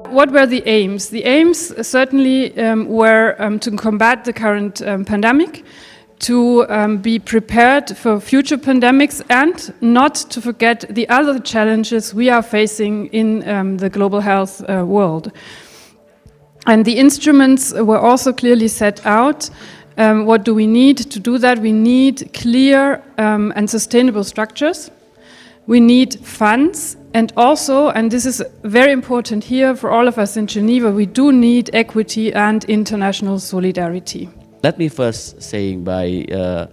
What were the aims? The aims certainly were to combat the current pandemic, to be prepared for future pandemics, and not to forget the other challenges we are facing in the global health world. And the instruments were also clearly set out. What do we need to do that? We need clear and sustainable structures. We need funds, and also, and this is very important here for all of us in Geneva, we do need equity and international solidarity. Let me first say by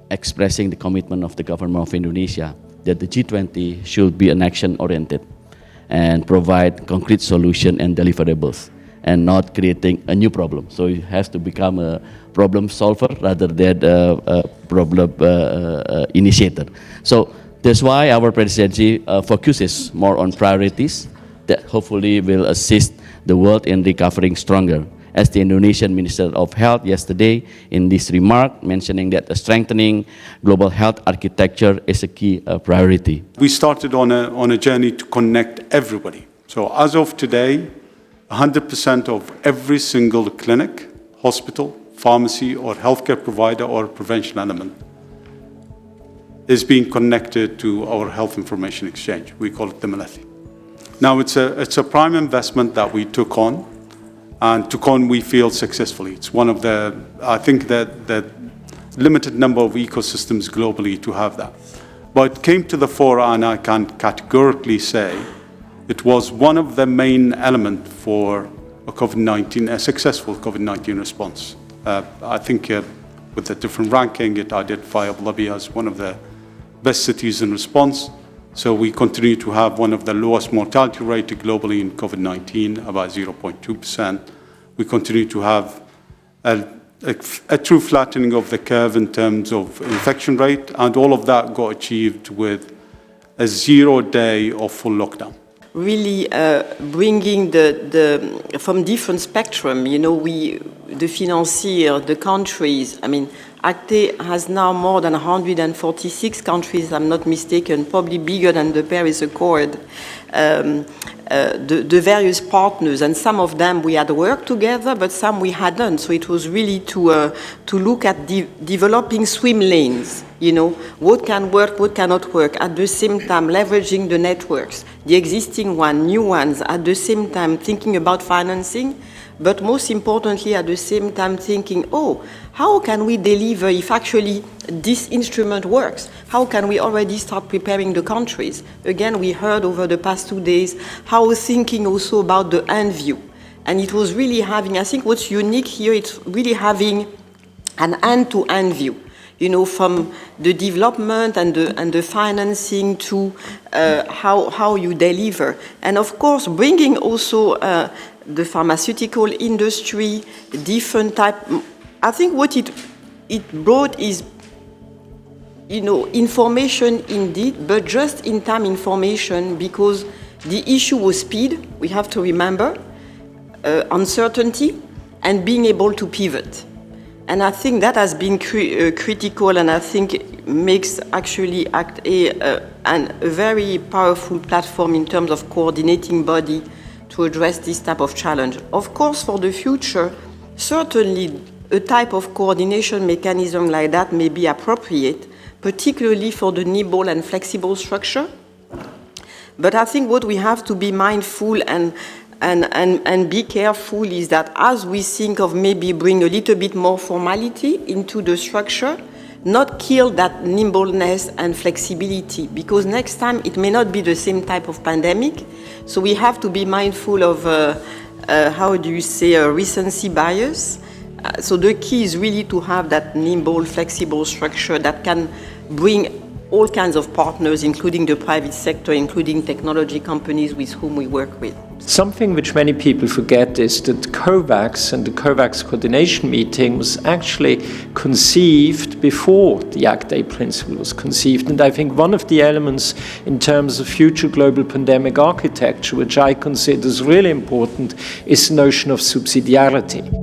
expressing the commitment of the government of Indonesia that the G20 should be an action-oriented and provide concrete solution and deliverables, and not creating a new problem. So it has to become a problem solver rather than a problem initiator. So that's why our presidency focuses more on priorities that hopefully will assist the world in recovering stronger. As the Indonesian Minister of Health yesterday in this remark mentioning that strengthening global health architecture is a key priority. We started on a journey to connect everybody. So as of today, 100% of every single clinic, hospital, pharmacy or healthcare provider or prevention element is being connected to our health information exchange. We call it the Malethi. Now it's a prime investment that we took on, and took on we feel successfully. It's one of the, I think that limited number of ecosystems globally to have that. But it came to the fore, and I can categorically say it was one of the main elements for a successful COVID-19 response. I think with the different ranking, it identified Abu Dhabi as one of the best cities in response. So we continue to have one of the lowest mortality rate globally in COVID-19, about 0.2%. We continue to have a true flattening of the curve in terms of infection rate, and all of that got achieved with a 0 day of full lockdown. Really bringing from different spectrum, you know, the financier, the countries, I mean, ACTE has now more than 146 countries, I'm not mistaken, probably bigger than the Paris Accord, the various partners, and some of them we had worked together, but some we hadn't. So it was really to look at developing swim lanes, you know, what can work, what cannot work, at the same time leveraging the networks, the existing one, new ones, at the same time thinking about financing, but most importantly at the same time thinking, oh, how can we deliver if actually this instrument works? How can we already start preparing the countries? Again, we heard over the past 2 days how thinking also about the end view. And it was really having, I think what's unique here, it's really having an end-to-end view. You know, from the development and the financing to how you deliver. And of course, bringing also the pharmaceutical industry, different type. I think what it brought is, you know, information indeed, but just in time information, because the issue was speed, we have to remember, uncertainty, and being able to pivot. And I think that has been critical, and I think makes actually ACT-A a very powerful platform in terms of coordinating body to address this type of challenge. Of course, for the future, certainly a type of coordination mechanism like that may be appropriate, particularly for the nimble and flexible structure. But I think what we have to be mindful and be careful is that as we think of maybe bring a little bit more formality into the structure, not kill that nimbleness and flexibility, because next time it may not be the same type of pandemic. So we have to be mindful of, how do you say, recency bias. So the key is really to have that nimble, flexible structure that can bring all kinds of partners, including the private sector, including technology companies with whom we work with. Something which many people forget is that COVAX and the COVAX coordination meeting was actually conceived before the ACT-A principle was conceived. And I think one of the elements in terms of future global pandemic architecture, which I consider is really important, is the notion of subsidiarity.